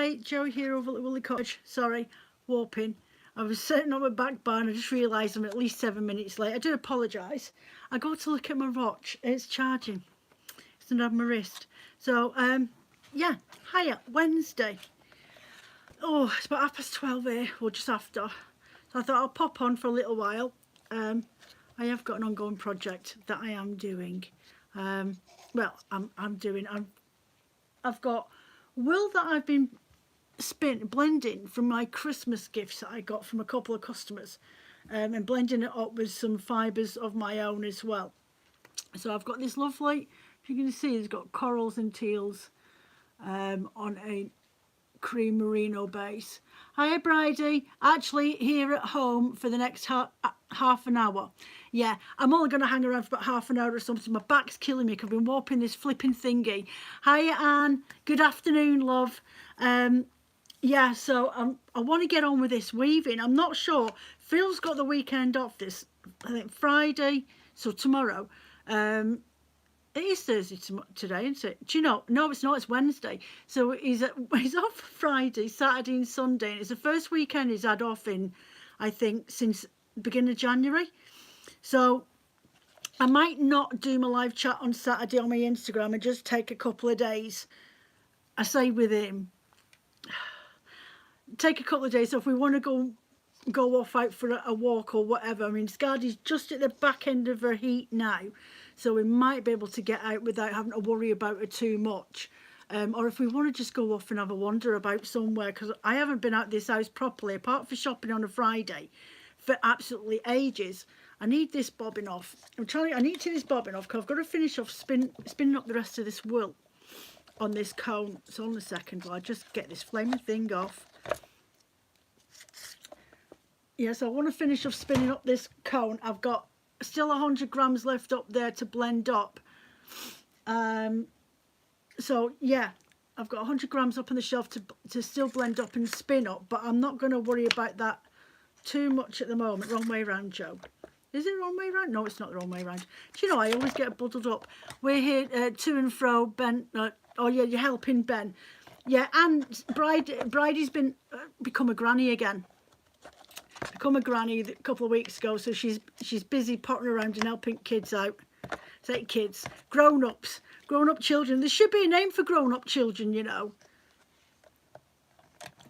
Hey, Joe here over at Woolly Cottage. Sorry, warping. I was sitting on my back bar and I just realised I'm at least 7 minutes late. I do apologise. I go to look at my watch. It's charging. It's not on my wrist. So, yeah. Hiya. Wednesday. Oh, it's about 12:30 here, or just after. So I thought I'll pop on for a little while. I have got an ongoing project that I am doing. Well, I've got wool that I've been blending from my Christmas gifts that I got from a couple of customers, and blending it up with some fibres of my own as well. So I've got this lovely, if you can see, it's got corals and teals on a cream merino base. Hiya Bridie, actually here at home for the next half an hour. Yeah, I'm only going to hang around for about half an hour or something. My back's killing me because I've been warping this flipping thingy. Hiya Anne, good afternoon love. Yeah, so I want to get on with this weaving. I'm not sure. Phil's got the weekend off this, I think Friday, so tomorrow. It is Thursday today, isn't it? Do you know? No, it's not. It's Wednesday. So he's off Friday, Saturday and Sunday. And it's the first weekend he's had off in, I think, since the beginning of January. So I might not do my live chat on Saturday on my Instagram and just take a couple of days. I say with him, take a couple of days. So if we want to go off out for a walk or whatever. I mean, Scardy's just at the back end of her heat now, so we might be able to get out without having to worry about her too much. Or if we want to just go off and have a wander about somewhere, because I haven't been out this house properly, apart from shopping on a Friday, for absolutely ages. I need this bobbin off. I need to take this bobbin off because I've got to finish off spinning up the rest of this wool on this cone. So on a second, while I just get this flaming thing off. Yes, I want to finish off spinning up this cone. I've got still 100 grams left up there to blend up. So yeah, I've got 100 grams up on the shelf to still blend up and spin up, but I'm not going to worry about that too much at the moment. Wrong way around, Joe. Is it the wrong way around? No, it's not the wrong way around. Do you know, I always get muddled up. We're here to and fro, Ben. Oh yeah, you're helping Ben. Yeah, and Bridie's become a granny again. Become a granny a couple of weeks ago, so she's busy potting around and helping kids out. Say kids, grown-up children. There should be a name for grown-up children, you know.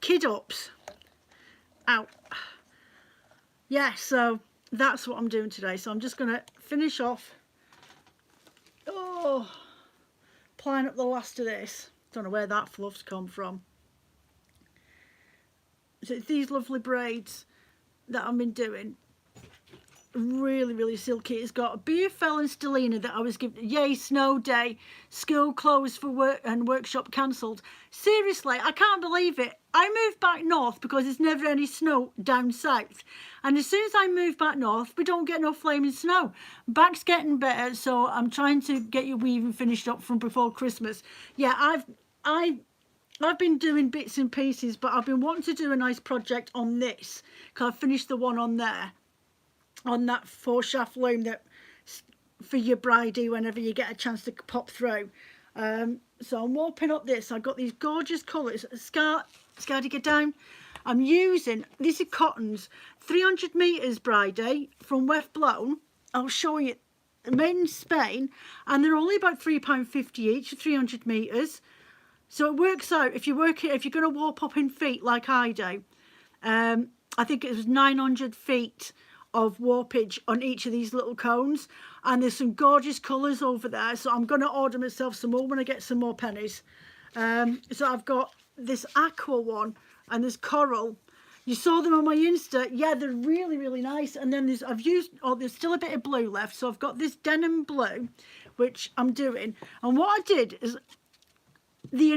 Kid-ups. Out. Yeah, so that's what I'm doing today. So I'm just going to finish off. Oh, applying up the last of this. Don't know where that fluff's come from. So it's these lovely braids that I've been doing. Really, really silky. It's got Beerfell and Stellina that I was given. Yay, snow day. School closed for work and workshop cancelled. Seriously, I can't believe it. I moved back north because there's never any snow down south. And as soon as I move back north, we don't get no flaming snow. Back's getting better, so I'm trying to get your weaving finished up from before Christmas. Yeah, I've been doing bits and pieces, but I've been wanting to do a nice project on this because I've finished the one on there, on that 4-shaft loom that for your bridie whenever you get a chance to pop through. So I'm warping up this. I've got these gorgeous colours. Scardy, get down. I'm using, these are cottons, 300 metres bridie from Weft Blown. I'll show you, made in Spain, and they're only about £3.50 each, 300 metres. So it works out, if you're going to warp up in feet like I do, I think it was 900 feet of warpage on each of these little cones, and there's some gorgeous colours over there, so I'm going to order myself some more when I get some more pennies. So I've got this aqua one, and there's coral. You saw them on my Insta. Yeah, they're really, really nice. And then there's still a bit of blue left, so I've got this denim blue, which I'm doing. And what I did is the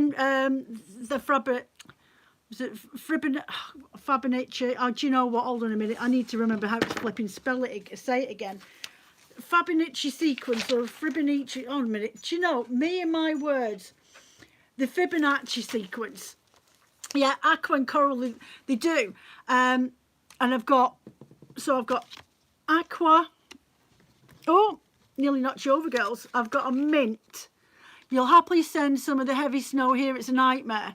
Fabinici. Oh, do you know what? Hold on a minute. I need to remember how to flipping spell it. Say it again. Fabinici sequence or Fibonacci. Hold on a minute. Do you know, me and my words, the Fibonacci sequence. Yeah, aqua and coral, they do. And I've got aqua. Oh, nearly knocked you over, girls. I've got a mint. You'll happily send some of the heavy snow here. It's a nightmare.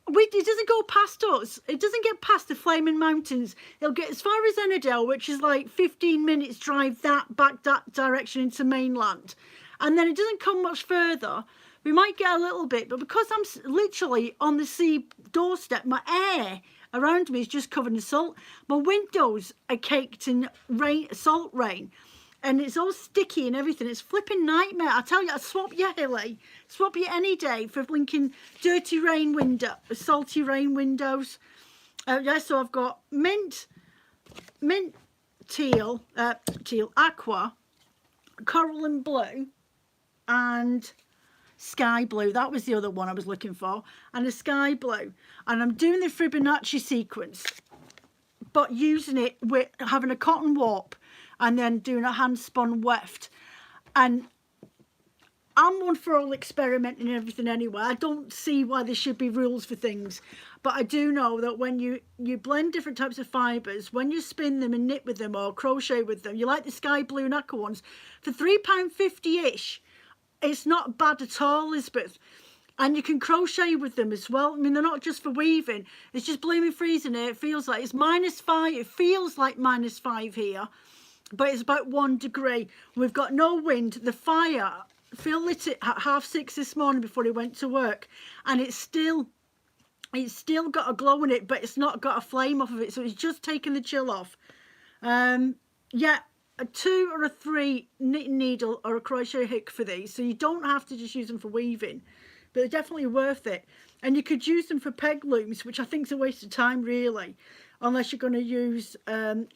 it doesn't go past us. It doesn't get past the Flaming Mountains. It'll get as far as Ennerdale, which is like 15 minutes drive back that direction into mainland. And then it doesn't come much further. We might get a little bit, but because I'm literally on the sea doorstep, my air around me is just covered in salt. My windows are caked in rain, salt rain. And it's all sticky and everything. It's flipping nightmare. I tell you, I'd swap you, Hilly. Swap you any day for blinking dirty rain window, salty rain windows. Yeah, so I've got mint teal, aqua, coral and blue, and sky blue. That was the other one I was looking for. And a sky blue. And I'm doing the Fibonacci sequence, but using it with having a cotton warp and then doing a hand spun weft. And I'm one for all experimenting and everything anyway. I don't see why there should be rules for things, but I do know that when you blend different types of fibres, when you spin them and knit with them or crochet with them, you like the sky blue and aqua ones, for £3.50-ish, it's not bad at all, Elizabeth. And you can crochet with them as well. I mean, they're not just for weaving. It's just blooming freezing here. It feels like it's -5. It feels like -5 here, but it's about 1 degree. We've got no wind. The fire, Phil lit it at 6:30 this morning before he went to work, and it's still got a glow in it, but it's not got a flame off of it, so it's just taken the chill off. Yeah, a 2 or a 3 knitting needle or a crochet hook for these, so you don't have to just use them for weaving, but they're definitely worth it. And you could use them for peg looms, which I think is a waste of time really, unless you're going to use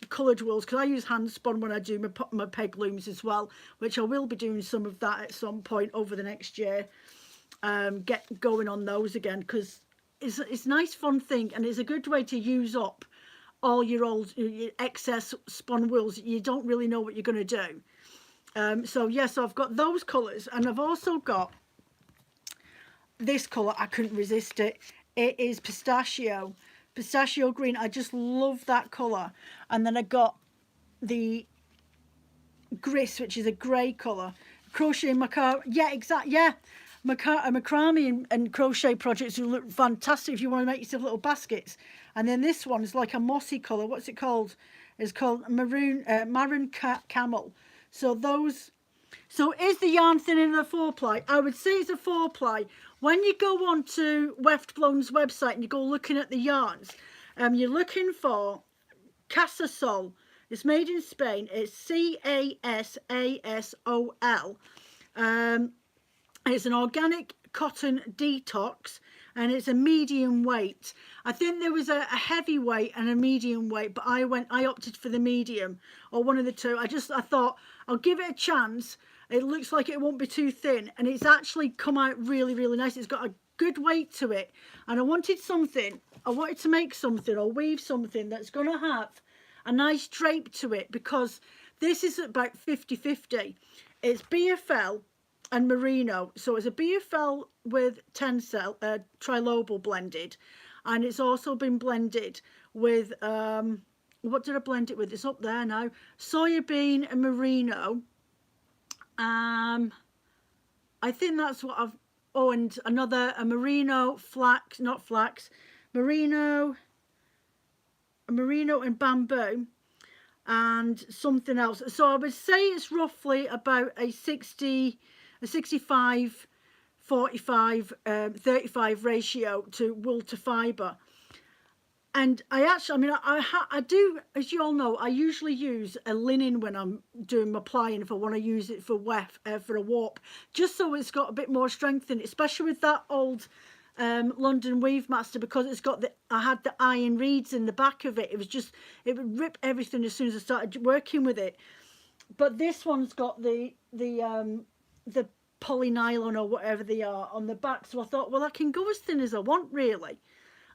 coloured wools, because I use hand spun when I do my peg looms as well, which I will be doing some of that at some point over the next year. Get going on those again, because it's a nice fun thing, and it's a good way to use up all your excess spun wools. You don't really know what you're going to do. So yes, I've got those colours, and I've also got this colour. I couldn't resist it. It is pistachio green. I just love that colour. And then I got the gris, which is a grey colour. Crochet macrame, yeah, exactly, yeah. Macrame and crochet projects will look fantastic if you want to make yourself little baskets. And then this one is like a mossy colour. What's it called? It's called maroon camel. So those. So is the yarn thin in the 4-ply? I would say it's a 4-ply. When you go on to Weft Blown's website and you go looking at the yarns, you're looking for Casasol. It's made in Spain. It's CASASOL. It's an organic cotton detox, and it's a medium weight. I think there was a heavy weight and a medium weight, but I opted for the medium, or one of the two. I thought I'll give it a chance. It looks like it won't be too thin, and it's actually come out really, really nice. It's got a good weight to it, and I wanted to make something or weave something that's going to have a nice drape to it, because this is about 50-50. It's BFL and merino, so it's a BFL with tencel trilobal blended, and it's also been blended with what did I blend it with? It's up there now. Soybean and merino. I think that's what I've. Oh, and a merino flax, not flax, merino and bamboo, and something else. So I would say it's roughly about a 65, 45, 35 ratio to wool to fibre. And I do, as you all know, I usually use a linen when I'm doing my plying if I want to use it for for a warp, just so it's got a bit more strength in it, especially with that old London Weave Master, because it's got I had the iron reeds in the back of it. It would rip everything as soon as I started working with it. But this one's got the polynylon or whatever they are on the back, so I thought, well, I can go as thin as I want really.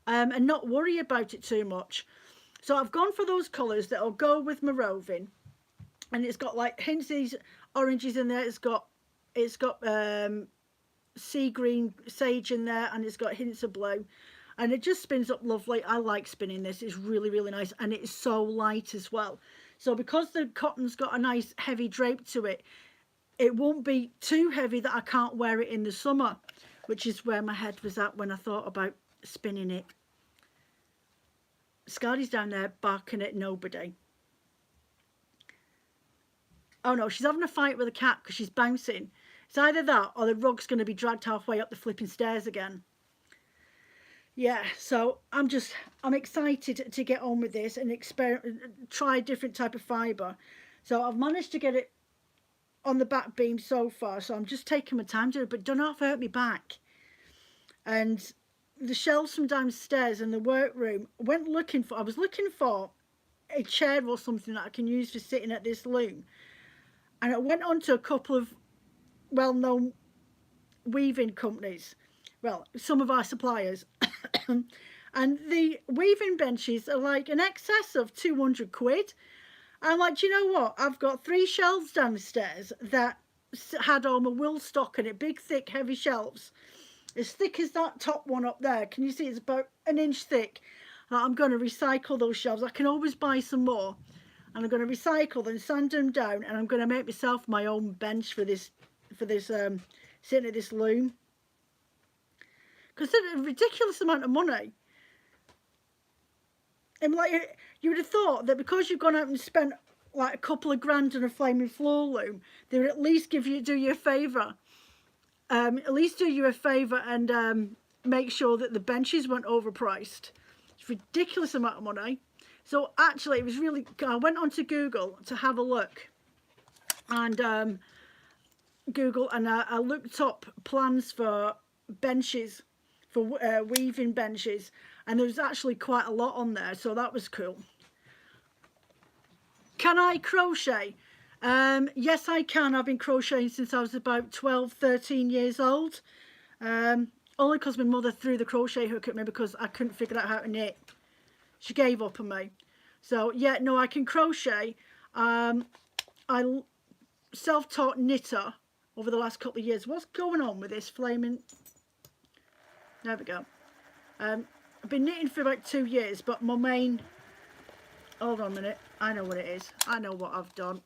And not worry about it too much. So I've gone for those colours that'll go with my roving, and it's got like hints of these oranges in there. It's got sea green sage in there, and it's got hints of blue, and it just spins up lovely. I like spinning this. It's really, really nice, and it's so light as well. So because the cotton's got a nice heavy drape to it, it won't be too heavy that I can't wear it in the summer, which is where my head was at when I thought about spinning it. Scardy's down there barking at nobody. Oh no, she's having a fight with a cat because she's bouncing. It's either that or the rug's going to be dragged halfway up the flipping stairs again. Yeah, so I'm excited to get on with this and try a different type of fibre. So I've managed to get it on the back beam so far, so I'm just taking my time to do it, but don't half hurt me back. And the shelves from downstairs in the workroom, I was looking for a chair or something that I can use for sitting at this loom. And I went on to a couple of well-known weaving companies, well, some of our suppliers, and the weaving benches are like in excess of 200 quid. I'm like, do you know what? I've got 3 shelves downstairs that had all my wool stock in it, big, thick, heavy shelves, as thick as that top one up there. Can you see it's about 1 inch thick? I'm going to recycle those shelves. I can always buy some more. And I'm going to recycle them, sand them down, and I'm going to make myself my own bench for this sitting at this loom. Because it's a ridiculous amount of money. And like, you would have thought that because you've gone out and spent like a couple of grand on a flaming floor loom, they would at least do you a favour. At least do you a favour and make sure that the benches weren't overpriced. It's a ridiculous amount of money. So actually, it was really, I went onto Google to have a look. And I looked up plans for benches, for weaving benches, and there was actually quite a lot on there, so that was cool. Can I crochet? Yes, I can. I've been crocheting since I was about 12, 13 years old. Only because my mother threw the crochet hook at me because I couldn't figure out how to knit. She gave up on me. So yeah, no, I can crochet. I self-taught knitter over the last couple of years. What's going on with this flaming? There we go. I've been knitting for about 2 years, but my main, hold on a minute, I know what it is. I know what I've done.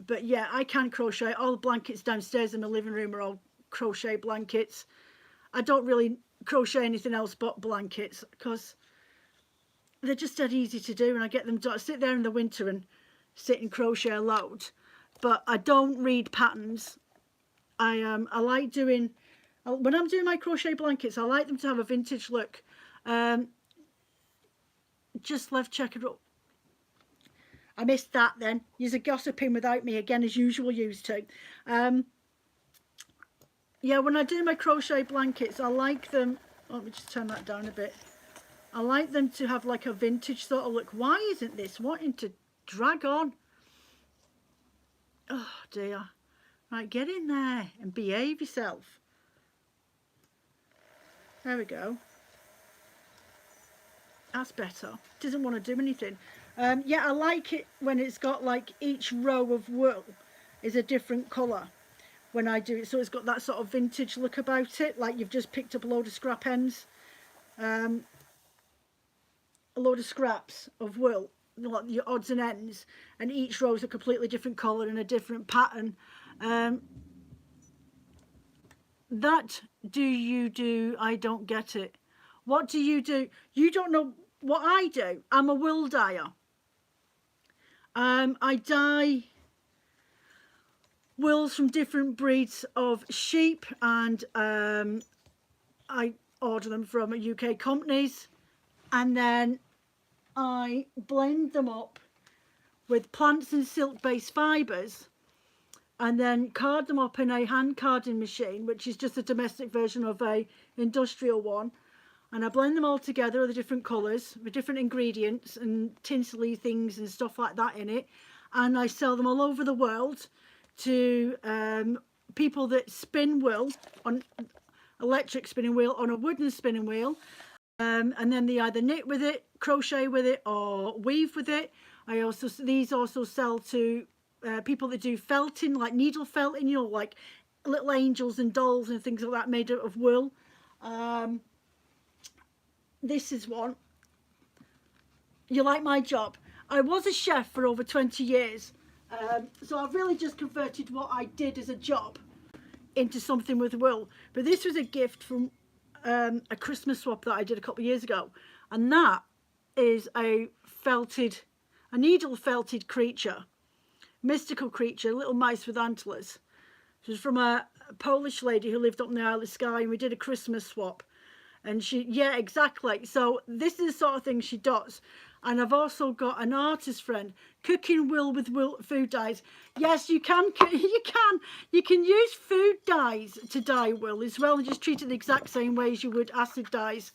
But yeah, I can crochet. All the blankets downstairs in the living room are all crochet blankets. I don't really crochet anything else but blankets because they're just dead easy to do, and I get them done. I sit there in the winter and sit and crochet a load, but I don't read patterns. I like doing, when I'm doing my crochet blankets, I like them to have a vintage look. Just left checkered up. I missed that then. You're gossiping without me again, as usual, used to. Yeah, when I do my crochet blankets, I like them, let me just turn that down a bit. I like them to have like a vintage sort of look. Why isn't this wanting to drag on? Oh dear. Right, get in there and behave yourself. There we go. That's better. Doesn't want to do anything. Yeah, I like it when it's got like each row of wool is a different colour when I do it. So it's got that sort of vintage look about it, like you've just picked up a load of scrap ends. A load of scraps of wool, like your odds and ends, and each row is a completely different colour and a different pattern. That do you do? I don't get it. What do you do? You don't know what I do. I'm a wool dyer. I dye wools from different breeds of sheep, and I order them from UK companies, and then I blend them up with plants and silk based fibres, and then card them up in a hand carding machine, which is just a domestic version of a industrial one. And I blend them all together, the different colours with different ingredients and tinsely things and stuff like that in it, and I sell them all over the world to people that spin wool on electric spinning wheel, on a wooden spinning wheel, and then they either knit with it, crochet with it, or weave with it. These also sell to people that do felting, like needle felting, you know, like little angels and dolls and things like that made out of wool. This is one. You like my job? I was a chef for over 20 years, so I've really just converted what I did as a job into something with wool. But this was a gift from a Christmas swap that I did a couple of years ago, and that is a needle felted creature, mystical creature, a little mice with antlers. It was from a Polish lady who lived up in the Isle of Skye, and we did a Christmas swap. And she, yeah, exactly. So this is the sort of thing she does. And I've also got an artist friend, cooking wool with wool food dyes. Yes, you can use food dyes to dye wool as well, and just treat it the exact same way as you would acid dyes.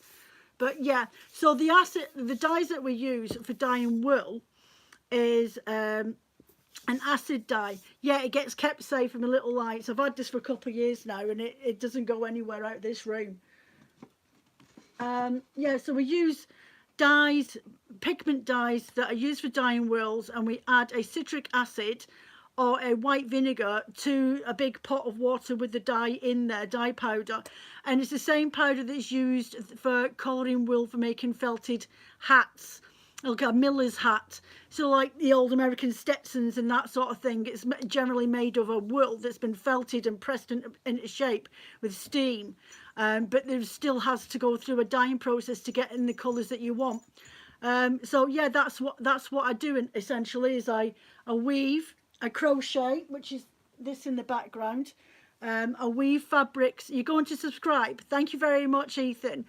But yeah, so the dyes that we use for dyeing wool is an acid dye. Yeah, it gets kept safe from the little lights. I've had this for a couple of years now, and it doesn't go anywhere out of this room. Yeah, so we use dyes, pigment dyes that are used for dyeing wools, and we add a citric acid or a white vinegar to a big pot of water with the dye in there, dye powder. And it's the same powder that's used for colouring wool for making felted hats, like a miller's hat. So like the old American Stetsons and that sort of thing, it's generally made of a wool that's been felted and pressed into shape with steam. But there still has to go through a dyeing process to get in the colours that you want. So yeah, that's what I do essentially, is I weave, I crochet, which is this in the background. I weave fabrics. You're going to subscribe. Thank you very much, Ethan.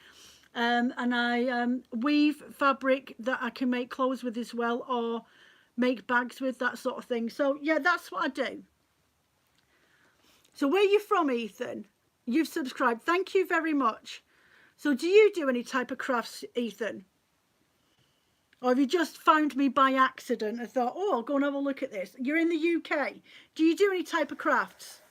And I weave fabric that I can make clothes with as well, or make bags with, that sort of thing. So yeah, that's what I do. So where are you from, Ethan? You've subscribed. Thank you very much. So do you do any type of crafts, Ethan? Or have you just found me by accident and thought, oh, I'll go and have a look at this? You're in the UK. Do you do any type of crafts?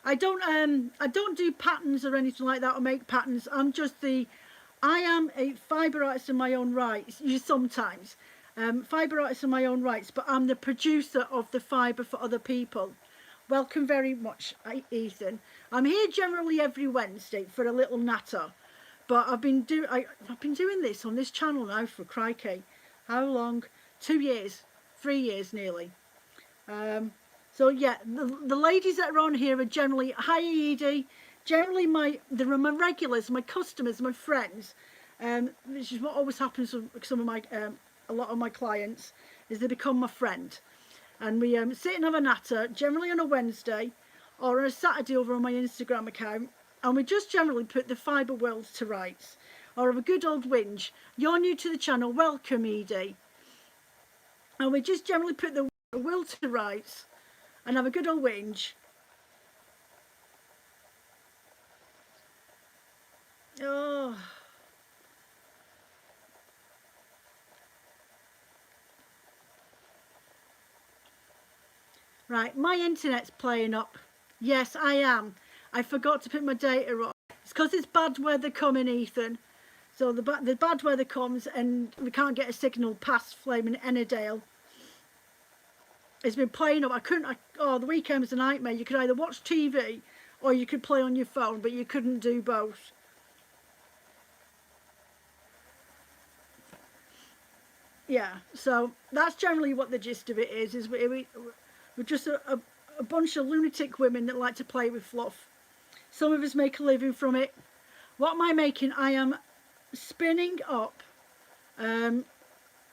I don't do patterns or anything like that, or make patterns. I am a fibre artist in my own rights. Sometimes. Fibre artist in my own rights, but I'm the producer of the fibre for other people. Welcome very much, Ethan. I'm here generally every Wednesday for a little natter, but I've been doing this on this channel now for crikey, how long? 2 years, 3 years nearly. So yeah, the ladies that are on here are generally, hi Edie, generally they're my regulars, my customers, my friends. Which is what always happens with some of my a lot of my clients, is they become my friend, and we sit and have a natter generally on a Wednesday or on a Saturday over on my Instagram account, and we just generally put the fibre world to rights, or have a good old whinge. You're new to the channel, welcome Edie. And we just generally put the will to rights and have a good old whinge. Oh, right, my internet's playing up. Yes, I am. I forgot to put my data on. It's because it's bad weather coming, Ethan. So the bad weather comes and we can't get a signal past flaming Ennerdale. It's been playing up. The weekend was a nightmare. You could either watch TV or you could play on your phone, but you couldn't do both. Yeah, so that's generally what the gist of it is we're just a bunch of lunatic women that like to play with fluff. Some of us make a living from it. What am I making? I am spinning up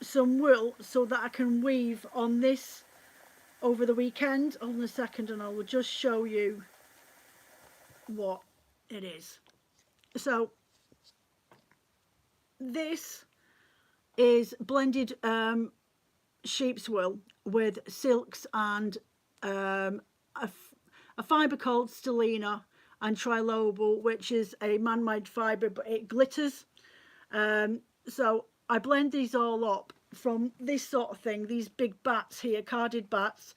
some wool so that I can weave on this over the weekend. Hold on a second and I will just show you what it is. So this is blended sheep's wool with silks and a fibre called Stellina and Trilobal, which is a man-made fibre, but it glitters. So I blend these all up from this sort of thing, these big bats here, carded bats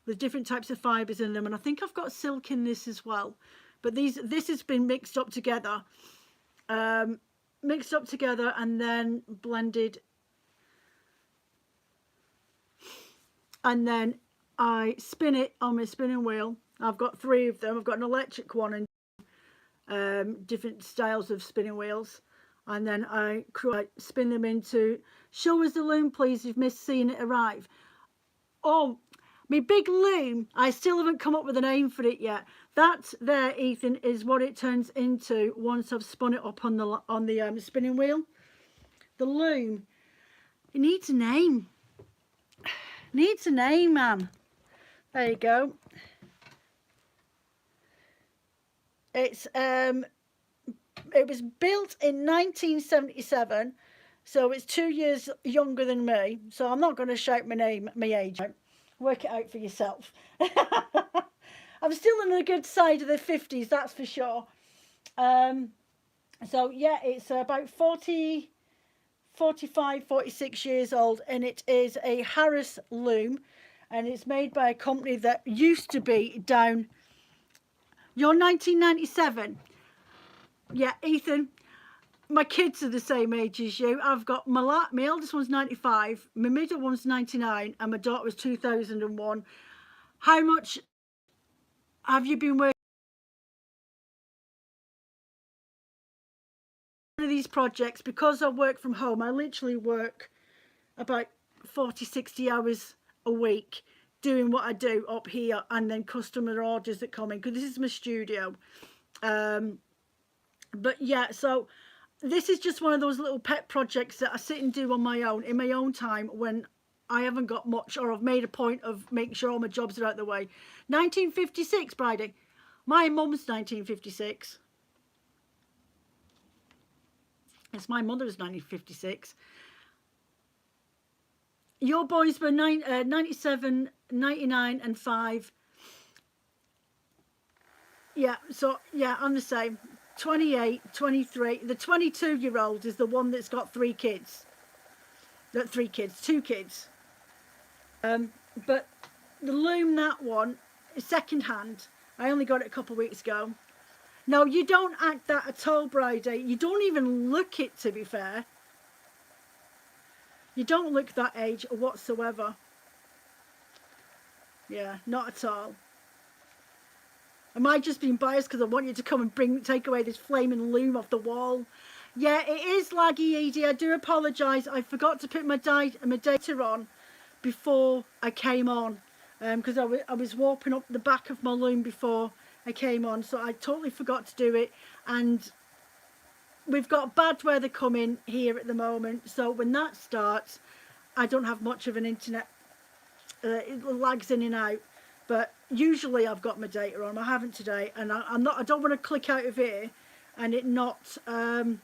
with different types of fibres in them, and I think I've got silk in this as well. But this has been mixed up together, and then blended, and then I spin it on my spinning wheel. I've got 3 of them. I've got an electric one and different styles of spinning wheels, and then I spin them into, show us the loom please, you've missed seeing it arrive. Oh, my big loom, I still haven't come up with a name for it yet. That there, Ethan, is what it turns into once I've spun it up on the spinning wheel. The loom. It needs a name. Needs a name, man. There you go. It's it was built in 1977, so it's 2 years younger than me. So I'm not going to shout my age. Work it out for yourself. I'm still on the good side of the 50s, that's for sure. So yeah, it's about 40, 45, 46 years old, and it is a Harris loom, and it's made by a company that used to be down. You're 1997. Yeah, Ethan, my kids are the same age as you. I've got my eldest one's 95, my middle one's 99, and my daughter was 2001. How much have you been working on these projects? Because I work from home, I literally work about 40, 60 hours a week doing what I do up here, and then customer orders that come in, because this is my studio. But yeah, so this is just one of those little pet projects that I sit and do on my own, in my own time, when I haven't got much, or I've made a point of making sure all my jobs are out of the way. 1956, Bridie. My mum's 1956. It's my mother's 1956. Your boys were 97, 99 and 5. Yeah, so yeah, I'm the same. 28, 23. The 22-year-old is the one that's got 3 kids. Not 3 kids, 2 kids. But the loom, that one, is second hand. I only got it a couple of weeks ago. No, you don't act that at all, Bridie. You don't even look it, to be fair. You don't look that age whatsoever. Yeah, not at all. Am I just being biased because I want you to come and take away this flaming loom off the wall? Yeah, it is laggy, Edie. I do apologise. I forgot to put my data on before I came on, because I was warping up the back of my loom before I came on, so I totally forgot to do it. And we've got bad weather coming here at the moment, so when that starts, I don't have much of an internet. It lags in and out, but usually I've got my data on. I haven't today, and I don't want to click out of here and it not be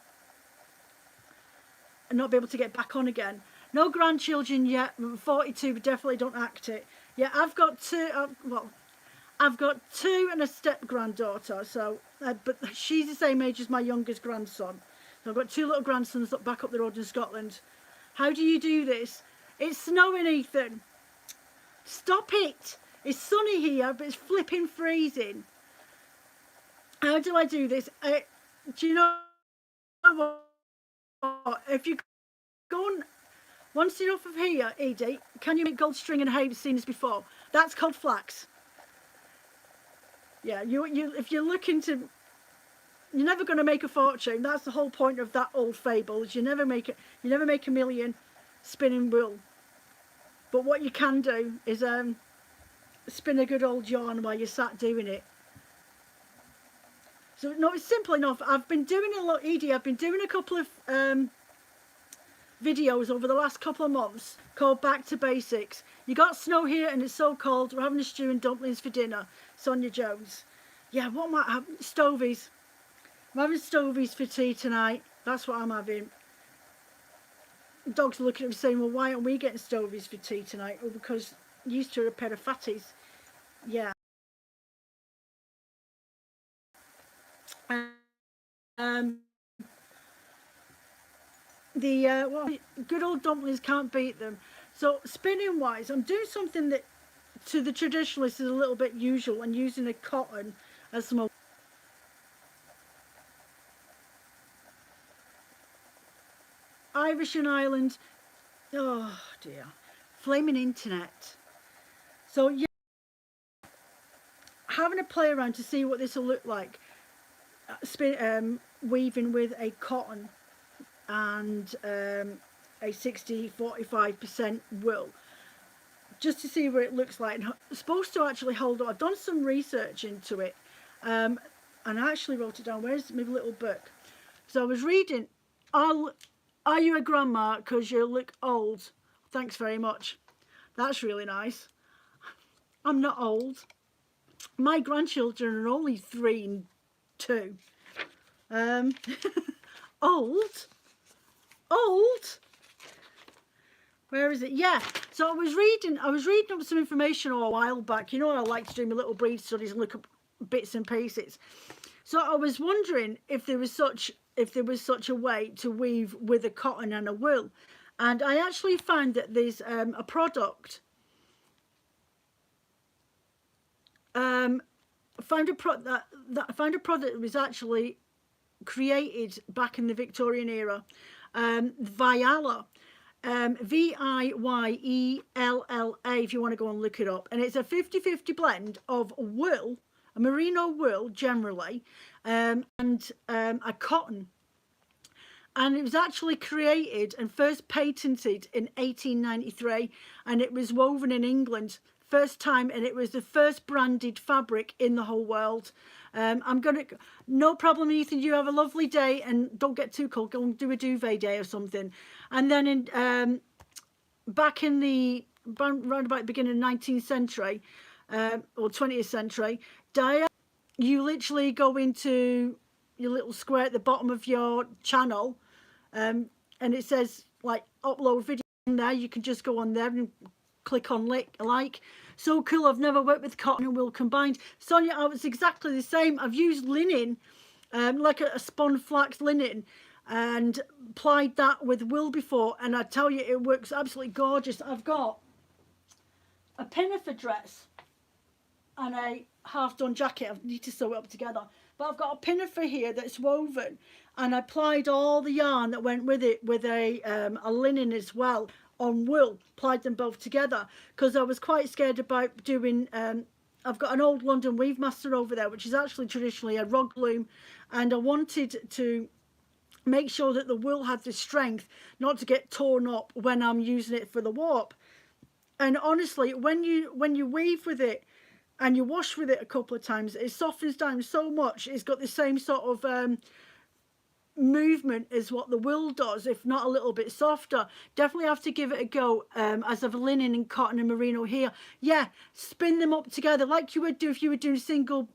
able to get back on again. No grandchildren yet. I'm 42, but definitely don't act it. Yeah, I've got 2. I've got 2 and a step granddaughter. So, but she's the same age as my youngest grandson. So I've got 2 little grandsons back up the road in Scotland. How do you do this? It's snowing, Ethan. Stop it. It's sunny here, but it's flipping freezing. How do I do this? Do you know what? If you go on, once you're off of here, Edie, can you make gold string and hay? Seen this before? That's called flax. Yeah, if you're looking to, you're never going to make a fortune. That's the whole point of that old fable. Is you never make a million spinning wool. But what you can do is spin a good old yarn while you're sat doing it. So no, it's simple enough. I've been doing a lot, Edie. I've been doing a couple of videos over the last couple of months called Back to Basics. You got snow here and it's so cold. We're having a stew and dumplings for dinner. Sonia Jones. Yeah, what might happen? Stovies. I'm having stovies for tea tonight. That's what I'm having. The dogs are looking at me saying, well, why aren't we getting stovies for tea tonight? Well, because you used to are a pair of fatties. Yeah. Well, good old dumplings, can't beat them. So spinning wise, I'm doing something that to the traditionalists is a little bit usual, and using a cotton as my Irish and Ireland. Oh dear, flaming internet. So yeah, having a play around to see what this will look like. Weaving with a cotton and a 60-45% wool. just to see what it looks like. And it's supposed to actually hold on. I've done some research into it, and I actually wrote it down. Where's my little book? So I was reading, are you a grandma because you look old? Thanks very much. That's really nice. I'm not old. My grandchildren are only 3 and 2. Old? Old? Where is it? Yeah. So I was reading up some information a while back. You know, I like to do my little brief studies and look up bits and pieces. So I was wondering if there was such a way to weave with a cotton and a wool, and I actually found that there's a product. Found a product that was actually created back in the Victorian era, Vialla, Vieyella, if you want to go and look it up, and it's a 50-50 blend of wool, a merino wool generally, and a cotton, and it was actually created and first patented in 1893, and it was woven in England first time, and it was the first branded fabric in the whole world. No problem, Ethan, you have a lovely day, and don't get too cold, go and do a duvet day or something. And then in back in the round about the beginning of the 19th century or 20th century, you literally go into your little square at the bottom of your channel, and it says like upload video in there. You can just go on there and click on like. So cool. I've never worked with cotton and wool combined. Sonia, I was exactly the same. I've used linen, like a spun flax linen, and plied that with wool before, and I tell you, it works absolutely gorgeous. I've got a pinafore dress and a half done jacket. I need to sew it up together, but I've got a pinafore here that's woven, and I plied all the yarn that went with it with a linen as well on wool, plied them both together, because I was quite scared about doing I've got an old London Weave Master over there, which is actually traditionally a rug loom, and I wanted to make sure that the wool had the strength not to get torn up when I'm using it for the warp. And honestly, when you weave with it and you wash with it a couple of times, it softens down so much. It's got the same sort of movement as what the wool does, if not a little bit softer. Definitely have to give it a go. As of linen and cotton and merino here, yeah, spin them up together like you would do if you were doing single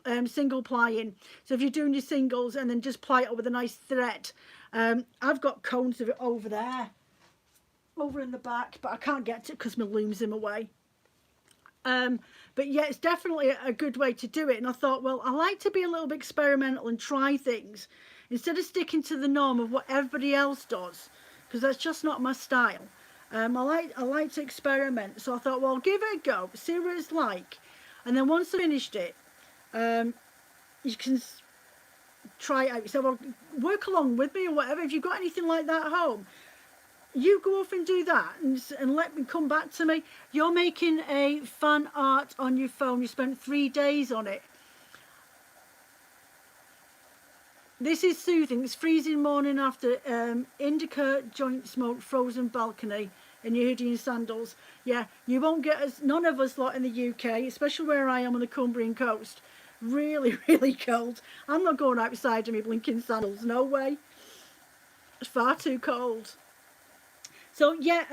plying. So if you're doing your singles, and then just ply it with a nice thread. I've got cones of it over there, over in the back, but I can't get to it because my loom's in my way. But yeah, it's definitely a good way to do it. And I thought, well, I like to be a little bit experimental and try things instead of sticking to the norm of what everybody else does, because that's just not my style. I like to experiment. So I thought, well, I'll give it a go, see what it's like, and then once I finished it, you can try it out. So well, work along with me or whatever. If you've got anything like that at home, you go off and do that, and let me come back to me. You're making a fan art on your phone. You spent 3 days on it. This is soothing. It's freezing morning after indica joint smoke, frozen balcony in your hoodie and sandals. Yeah, you won't get us, none of us lot in the UK, especially where I am on the Cumbrian coast. Really, really cold. I'm not going outside in my blinking sandals. No way. It's far too cold. So yeah,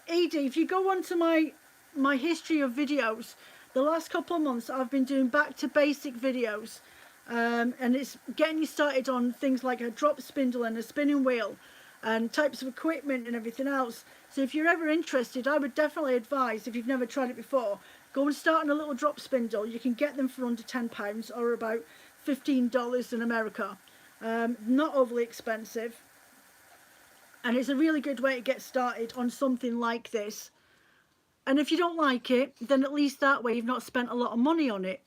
Edie, if you go onto my history of videos, the last couple of months I've been doing back to basic videos, and it's getting you started on things like a drop spindle and a spinning wheel and types of equipment and everything else. So if you're ever interested, I would definitely advise, if you've never tried it before, go and start on a little drop spindle. You can get them for under £10 or about $15 in America. Not overly expensive. And it's a really good way to get started on something like this. And if you don't like it, then at least that way you've not spent a lot of money on it.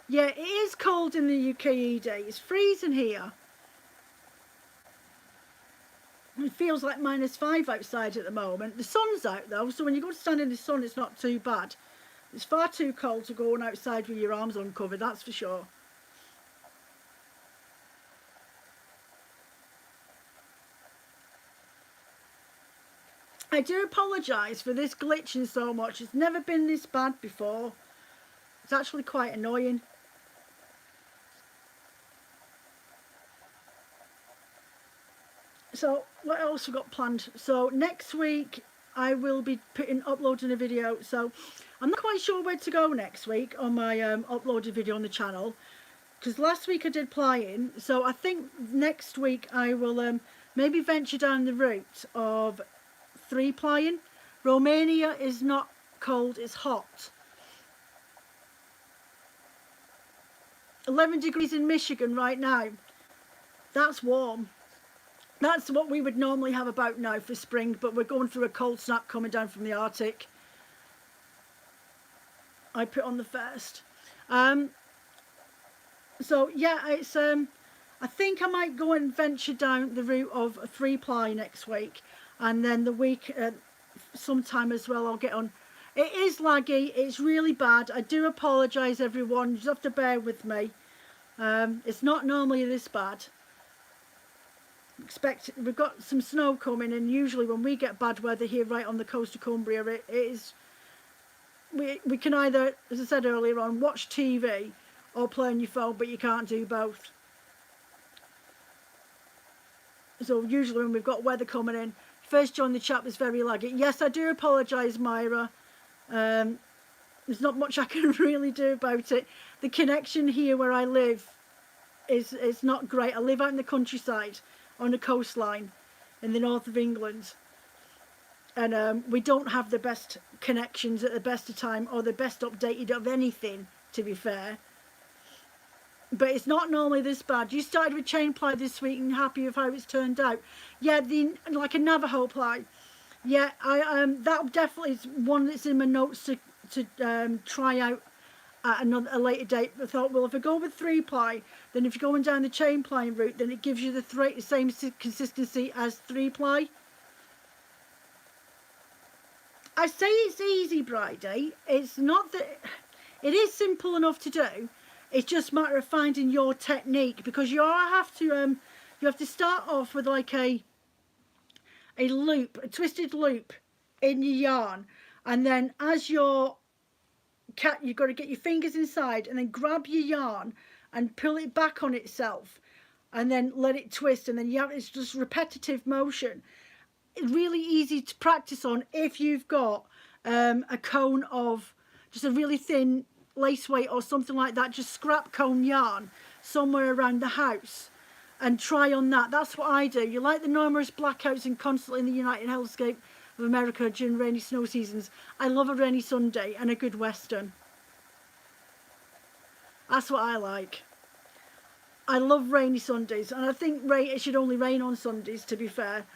Yeah, it is cold in the UK, Edie. It's freezing here. It feels like -5 outside at the moment. The sun's out though, so when you go to stand in the sun, it's not too bad. It's far too cold to go on outside with your arms uncovered, that's for sure. I do apologise for this glitching so much. It's never been this bad before. It's actually quite annoying. So what else we got planned? So next week I will be uploading a video. So I'm not quite sure where to go next week on my uploaded video on the channel, because last week I did plying. So I think next week I will maybe venture down the route of 3-plying. Romania is not cold, it's hot. 11 degrees in Michigan right now. That's warm. That's what we would normally have about now for spring, but we're going through a cold snap coming down from the Arctic. I put on the first. So yeah, it's I think I might go and venture down the route of a 3-ply next week, and then the week sometime as well I'll get on. It is laggy, it's really bad. I do apologise everyone, you just have to bear with me. It's not normally this bad. We've got some snow coming, and usually when we get bad weather here right on the coast of Cumbria, it is we can either, as I said earlier on, watch TV or play on your phone, but you can't do both. So usually when we've got weather coming in, first join the chat was very laggy. Yes, I do apologise, Myra. There's not much I can really do about it. The connection here where I live is not great. I live out in the countryside on the coastline in the north of England, and we don't have the best connections at the best of time, or the best updated of anything, to be fair. But it's not normally this bad. You started with chain ply this week and happy with how it's turned out. Yeah, like a Navajo ply. Yeah, that definitely is one that's in my notes to try out at a later date. I thought, well, if I go with 3-ply, then if you're going down the chain plying route, then it gives you the same consistency as 3-ply. I say it's easy, Bridie. It's not that. It is simple enough to do. It's just a matter of finding your technique, because you have to start off with like a loop, a twisted loop in your yarn, and then as you've got to get your fingers inside and then grab your yarn and pull it back on itself and then let it twist, and then it's just repetitive motion. It's really easy to practice on if you've got a cone of just a really thin lace weight or something like that, just scrap cone yarn somewhere around the house and try on that. That's what I do. You like the numerous blackouts and constantly in the United Hellscape of America during rainy snow seasons. I love a rainy Sunday and a good western. That's what I like. I love rainy Sundays, and I think it should only rain on Sundays, to be fair,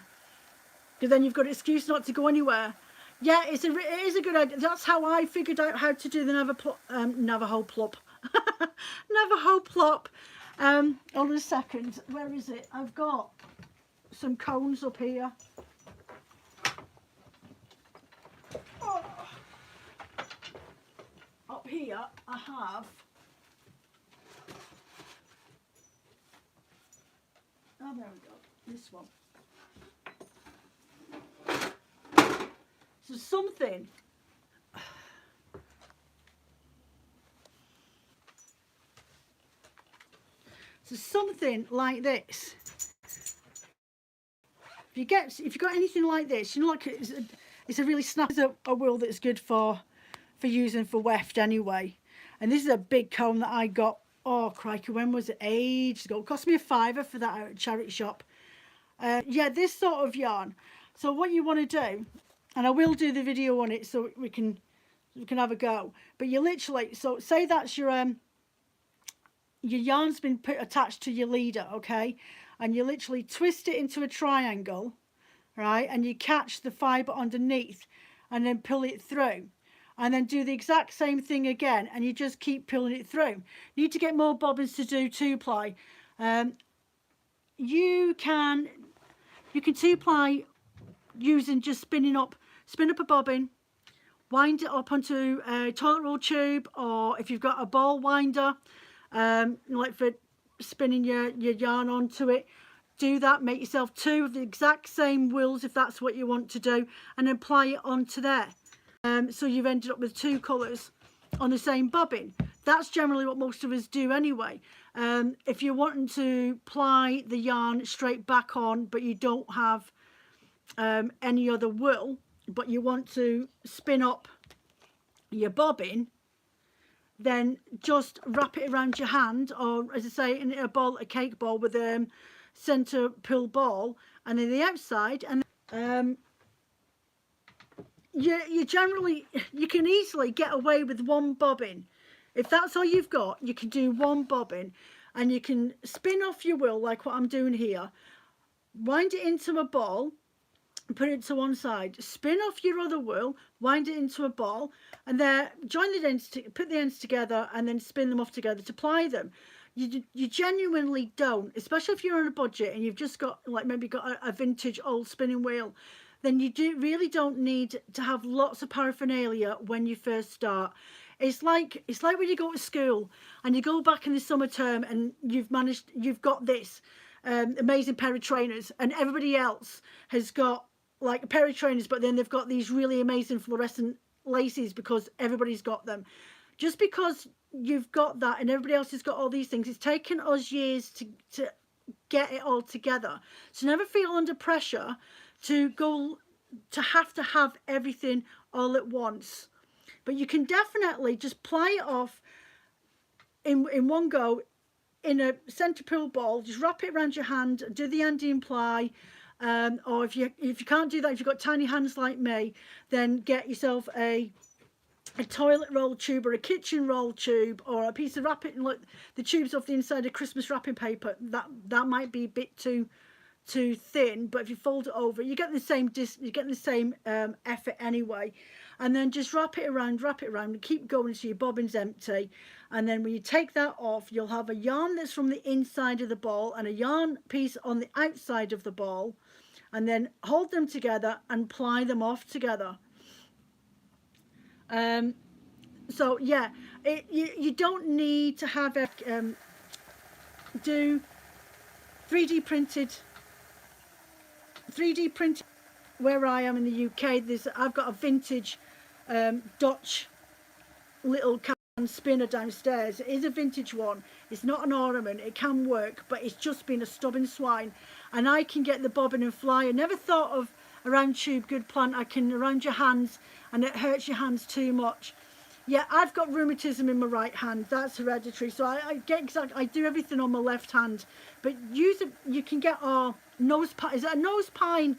because then you've got an excuse not to go anywhere. Yeah, it is a good idea. That's how I figured out how to do the Navajo plop. Navajo plop. Hold on a second. Where is it? I've got some cones up here. Oh. Up here I have. Oh, there we go. This one. So something. So something like this. If you got anything like this, you know, like it's a really snap. It's a wool that's good for using for weft anyway. And this is a big cone that I got. Oh crikey, when was it? Ages ago. It cost me $5 for that out at charity shop. Yeah, this sort of yarn. So what you want to do, and I will do the video on it so we can have a go. But you literally, so say that's your yarn's been attached to your leader, okay, and you literally twist it into a triangle, right, and you catch the fibre underneath and then pull it through, and then do the exact same thing again, and you just keep pulling it through. You need to get more bobbins to do 2-ply. You can 2-ply using just spin up a bobbin, wind it up onto a toilet roll tube, or if you've got a ball winder, like for spinning your yarn onto it, do that, make yourself 2 of the exact same wools if that's what you want to do, and apply it onto there. So you've ended up with 2 colours on the same bobbin. That's generally what most of us do anyway. If you're wanting to ply the yarn straight back on, but you don't have any other wool, but you want to spin up your bobbin, then just wrap it around your hand, or as I say, in a ball, a cake ball with a centre pull ball, and then the outside, and you generally, you can easily get away with 1 bobbin. If that's all you've got, you can do 1 bobbin, and you can spin off your wool like what I'm doing here, wind it into a ball, put it to one side, spin off your other wool, wind it into a ball, and there join the ends, put the ends together, and then spin them off together to ply them. You genuinely don't, especially if you're on a budget and you've just got, like, maybe got a vintage old spinning wheel, then you really don't need to have lots of paraphernalia when you first start. It's like when you go to school and you go back in the summer term and you've got this amazing pair of trainers, and everybody else has got like a pair of trainers, but then they've got these really amazing fluorescent laces because everybody's got them. Just because you've got that and everybody else has got all these things, it's taken us years to get it all together. So never feel under pressure to have everything all at once. But you can definitely just ply it off in one go in a centre pull ball. Just wrap it around your hand, do the Andean ply. Or if you can't do that, if you've got tiny hands like me, then get yourself a toilet roll tube or a kitchen roll tube or a piece of wrapping, like the tubes off the inside of Christmas wrapping paper. That might be a bit too thin, but if you fold it over, you get the same effort anyway. And then just wrap it around and keep going so your bobbin's empty. And then when you take that off, you'll have a yarn that's from the inside of the ball and a yarn piece on the outside of the ball, and then hold them together and ply them off together. So yeah, you don't need to have do 3D printed where I am in the UK. I've got a vintage Dutch little can spinner downstairs. It is a vintage one. It's not an ornament. It can work, but it's just been a stubborn swine, and I can get the bobbin and fly. I never thought of a round tube good plan. I can around your hands, and it hurts your hands too much. Yeah, I've got rheumatism in my right hand. That's hereditary, so I do everything on my left hand. But you can get our nose pine. Is that a nose pine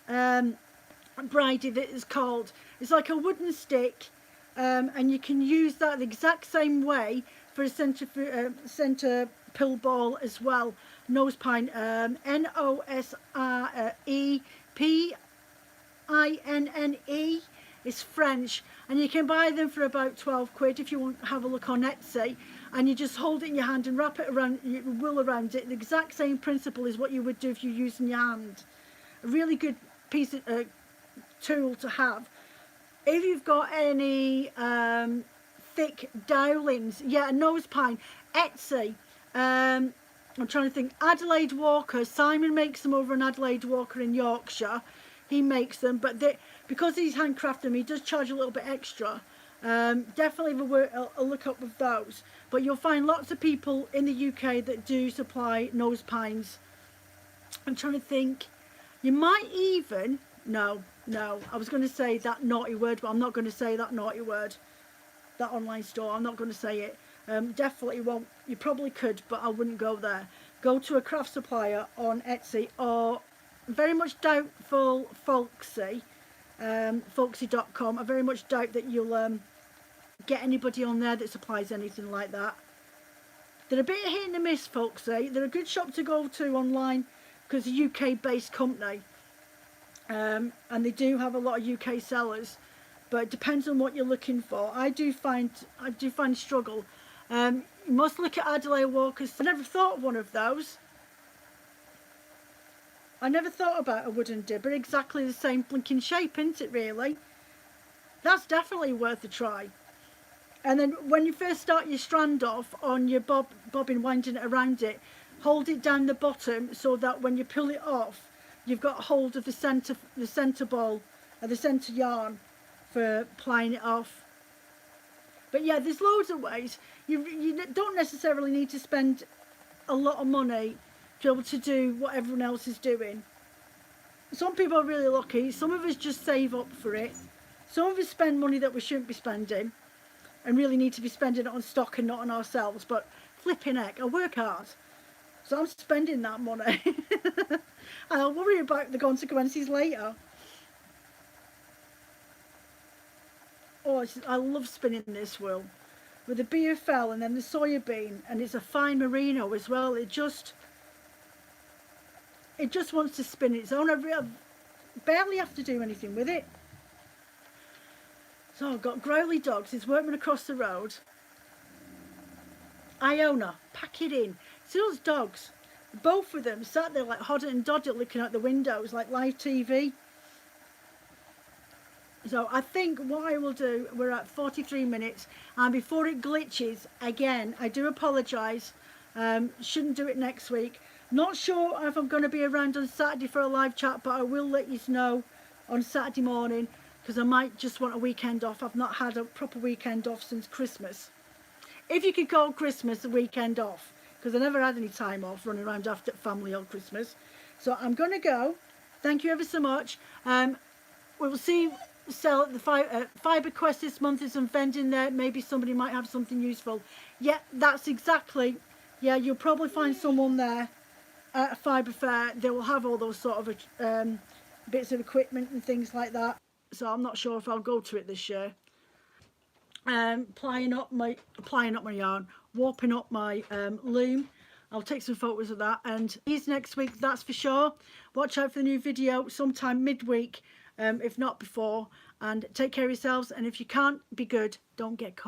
bridie that is called? It's like a wooden stick, and you can use that the exact same way for a centre pull ball as well. Nose pine, Noseprepinne. It's French, and you can buy them for about 12 quid if you want to have a look on Etsy. And you just hold it in your hand and wrap it around, your wool around it. The exact same principle is what you would do if you're using your hand. A really good piece of tool to have. If you've got any thick dowlings, yeah, nose pine, Etsy. I'm trying to think. Adelaide Walker. Simon makes them over in Adelaide Walker in Yorkshire. He makes them, but because he's handcrafted them, he does charge a little bit extra. Definitely have a look up with those. But you'll find lots of people in the UK that do supply nose pines. I'm trying to think. You might even... No, I was going to say that naughty word, but I'm not going to say that naughty word. That online store, I'm not going to say it. Definitely won't. You probably could, but I wouldn't go there. Go to a craft supplier on Etsy, or very much doubtful Folksy, folksy.com. I very much doubt that you'll get anybody on there that supplies anything like that. They're a bit hit and miss, Folksy. They're a good shop to go to online because it's a UK-based company. And they do have a lot of UK sellers, but it depends on what you're looking for. I do find struggle. You must look at Adelaide Walkers. I never thought of one of those. I never thought about a wooden dibber. Exactly the same blinking shape, isn't it, really? That's definitely worth a try. And then when you first start your strand off on your bobbin, winding it around it, hold it down the bottom so that when you pull it off, you've got hold of the centre ball, the centre yarn for plying it off. But yeah, there's loads of ways. You don't necessarily need to spend a lot of money to be able to do what everyone else is doing. Some people are really lucky. Some of us just save up for it. Some of us spend money that we shouldn't be spending and really need to be spending it on stock and not on ourselves. But flipping heck, I work hard, so I'm spending that money. And I'll worry about the consequences later. Oh, I love spinning this wool with the BFL and then the soya bean, and it's a fine merino as well. It just wants to spin its own. I barely have to do anything with it. So I've got Growly Dogs. It's workman across the road. Iona, pack it in. See those dogs? Both of them sat there like Hoddit and Doddit looking out the windows like live TV. So I think what I will do, we're at 43 minutes, and before it glitches again, I do apologise. Shouldn't do it next week. Not sure if I'm going to be around on Saturday for a live chat, but I will let you know on Saturday morning, because I might just want a weekend off. I've not had a proper weekend off since Christmas. If you could call Christmas a weekend off, because I never had any time off running around after family on Christmas. So I'm going to go. Thank you ever so much. We will see sell at the Fibre Quest this month. There's some vending there. Maybe somebody might have something useful. Yeah, that's exactly. Yeah, you'll probably find someone there at a Fibre Fair. They will have all those sort of bits of equipment and things like that. So I'm not sure if I'll go to it this year. Plying up my yarn, warping up my loom. I'll take some photos of that, and he's next week, that's for sure. Watch out for the new video sometime midweek, if not before, and take care of yourselves, and if you can't be good, don't get caught.